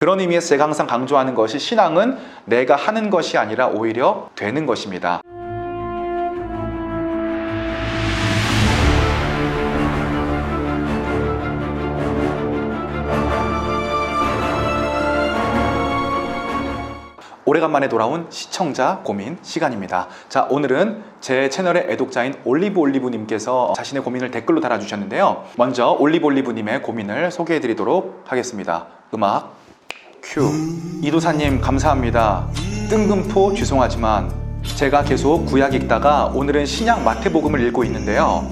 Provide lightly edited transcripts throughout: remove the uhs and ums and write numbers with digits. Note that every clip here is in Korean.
그런 의미에서 제가 항상 강조하는 것이 신앙은 내가 하는 것이 아니라 오히려 되는 것입니다. 오래간만에 돌아온 시청자 고민 시간입니다. 자, 오늘은 제 채널의 애독자인 올리브님께서 자신의 고민을 댓글로 달아주셨는데요. 먼저 올리브님의 고민을 소개해드리도록 하겠습니다. 음악 큐. 이도사님 감사합니다. 뜬금포 죄송하지만 제가 계속 구약 읽다가 오늘은 신약 마태복음을 읽고 있는데요.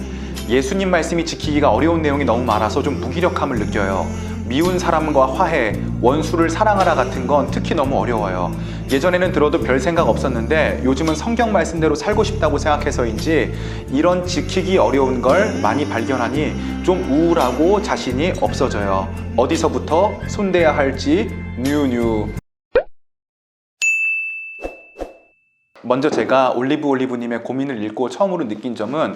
예수님 말씀이 지키기가 어려운 내용이 너무 많아서 좀 무기력함을 느껴요. 미운 사람과 화해, 원수를 사랑하라 같은 건 특히 너무 어려워요. 예전에는 들어도 별 생각 없었는데 요즘은 성경 말씀대로 살고 싶다고 생각해서인지 이런 지키기 어려운 걸 많이 발견하니 좀 우울하고 자신이 없어져요. 어디서부터 손대야 할지 뉴. 먼저 제가 올리브님의 고민을 읽고 처음으로 느낀 점은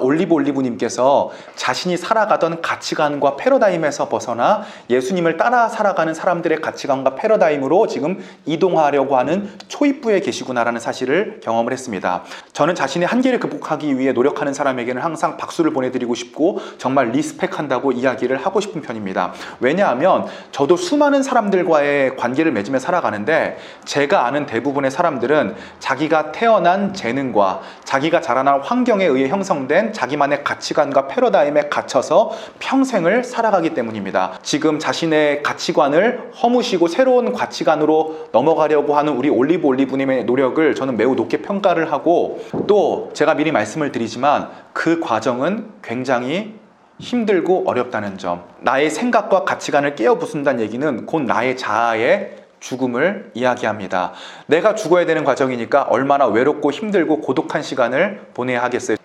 올리브님께서 자신이 살아가던 가치관과 패러다임에서 벗어나 예수님을 따라 살아가는 사람들의 가치관과 패러다임으로 지금 이동하려고 하는 초입부에 계시구나라는 사실을 경험을 했습니다. 저는 자신의 한계를 극복하기 위해 노력하는 사람에게는 항상 박수를 보내드리고 싶고 정말 리스펙한다고 이야기를 하고 싶은 편입니다. 왜냐하면 저도 수많은 사람들과의 관계를 맺으며 살아가는데 제가 아는 대부분의 사람들은 자기가 태어난 재능과 자기가 자라난 환경에 의해 형성된 자기만의 가치관과 패러다임에 갇혀서 평생을 살아가기 때문입니다. 지금 자신의 가치관을 허무시고 새로운 가치관으로 넘어가려고 하는 우리 올리브님의 노력을 저는 매우 높게 평가를 하고, 또 제가 미리 말씀을 드리지만 그 과정은 굉장히 힘들고 어렵다는 점, 나의 생각과 가치관을 깨어 부순다는 얘기는 곧 나의 자아의 죽음을 이야기합니다. 내가 죽어야 되는 과정이니까 얼마나 외롭고 힘들고 고독한 시간을 보내야 하겠어요.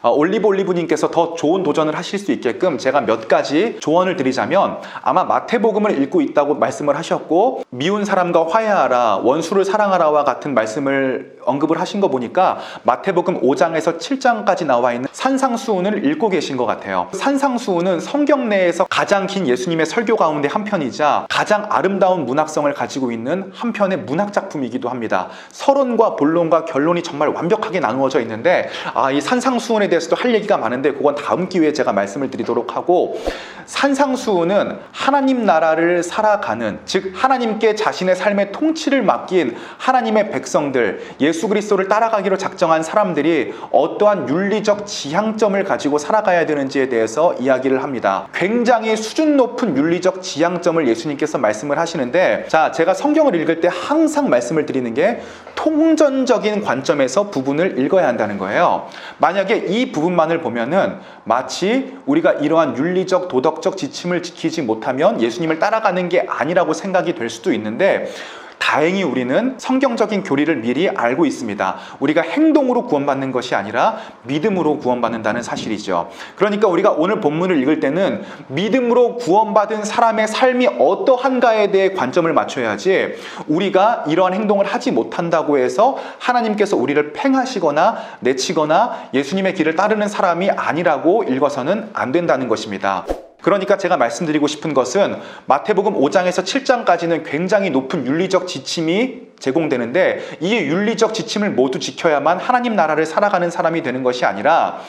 올리브님께서 더 좋은 도전을 하실 수 있게끔 제가 몇 가지 조언을 드리자면, 아마 마태복음을 읽고 있다고 말씀을 하셨고 미운 사람과 화해하라, 원수를 사랑하라와 같은 말씀을 언급을 하신 거 보니까 마태복음 5장에서 7장까지 나와 있는 산상수훈을 읽고 계신 것 같아요. 산상수훈은 성경 내에서 가장 긴 예수님의 설교 가운데 한 편이자 가장 아름다운 문학성을 가지고 있는 한 편의 문학작품이기도 합니다. 서론과 본론과 결론이 정말 완벽하게 나누어져 있는데 이 산상수훈에 대해서도 할 얘기가 많은데 그건 다음 기회에 제가 말씀을 드리도록 하고, 산상수훈은 하나님 나라를 살아가는, 즉 하나님께 자신의 삶의 통치를 맡긴 하나님의 백성들, 예수 그리스도를 따라가기로 작정한 사람들이 어떠한 윤리적 지향점을 가지고 살아가야 되는지에 대해서 이야기를 합니다. 굉장히 수준 높은 윤리적 지향점을 예수님께서 말씀을 하시는데, 자, 제가 성경을 읽을 때 항상 말씀을 드리는 게 통전적인 관점에서 부분을 읽어야 한다는 거예요. 만약에 이 부분만을 보면은 마치 우리가 이러한 윤리적 도덕적 지침을 지키지 못하면 예수님을 따라가는 게 아니라고 생각이 될 수도 있는데, 다행히 우리는 성경적인 교리를 미리 알고 있습니다. 우리가 행동으로 구원받는 것이 아니라 믿음으로 구원받는다는 사실이죠. 그러니까 우리가 오늘 본문을 읽을 때는 믿음으로 구원받은 사람의 삶이 어떠한가에 대해 관점을 맞춰야지, 우리가 이러한 행동을 하지 못한다고 해서 하나님께서 우리를 팽하시거나 내치거나 예수님의 길을 따르는 사람이 아니라고 읽어서는 안 된다는 것입니다. 그러니까 제가 말씀드리고 싶은 것은 마태복음 5장에서 7장까지는 굉장히 높은 윤리적 지침이 제공되는데, 이 윤리적 지침을 모두 지켜야만 하나님 나라를 살아가는 사람이 되는 것이 아니라,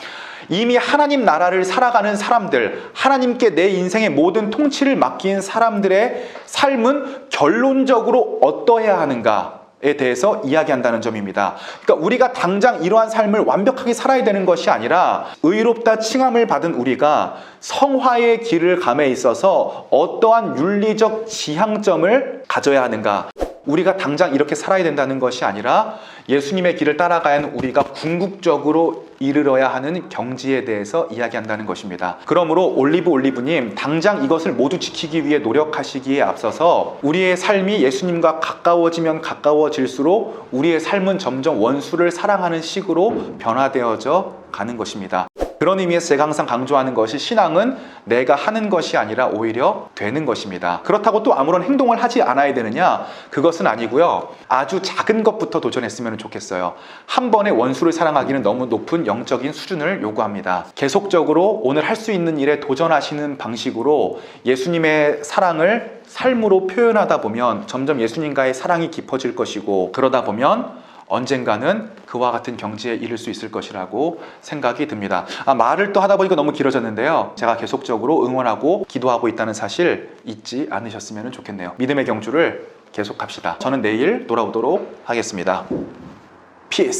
이미 하나님 나라를 살아가는 사람들, 하나님께 내 인생의 모든 통치를 맡긴 사람들의 삶은 결론적으로 어떠해야 하는가 에 대해서 이야기한다는 점입니다. 그러니까 우리가 당장 이러한 삶을 완벽하게 살아야 되는 것이 아니라, 의롭다 칭함을 받은 우리가 성화의 길을 감에 있어서 어떠한 윤리적 지향점을 가져야 하는가, 우리가 당장 이렇게 살아야 된다는 것이 아니라 예수님의 길을 따라가야 하는 우리가 궁극적으로 이르러야 하는 경지에 대해서 이야기한다는 것입니다. 그러므로 올리브님, 당장 이것을 모두 지키기 위해 노력하시기에 앞서서 우리의 삶이 예수님과 가까워지면 가까워질수록 우리의 삶은 점점 원수를 사랑하는 식으로 변화되어져 가는 것입니다. 그런 의미에서 제가 항상 강조하는 것이, 신앙은 내가 하는 것이 아니라 오히려 되는 것입니다. 그렇다고 또 아무런 행동을 하지 않아야 되느냐? 그것은 아니고요. 아주 작은 것부터 도전했으면 좋겠어요. 한 번에 원수를 사랑하기는 너무 높은 영적인 수준을 요구합니다. 계속적으로 오늘 할 수 있는 일에 도전하시는 방식으로 예수님의 사랑을 삶으로 표현하다 보면 점점 예수님과의 사랑이 깊어질 것이고, 그러다 보면 언젠가는 그와 같은 경지에 이를 수 있을 것이라고 생각이 듭니다. 말을 또 하다 보니까 너무 길어졌는데요. 제가 계속적으로 응원하고 기도하고 있다는 사실 잊지 않으셨으면 좋겠네요. 믿음의 경주를 계속합시다. 저는 내일 돌아오도록 하겠습니다. 피스!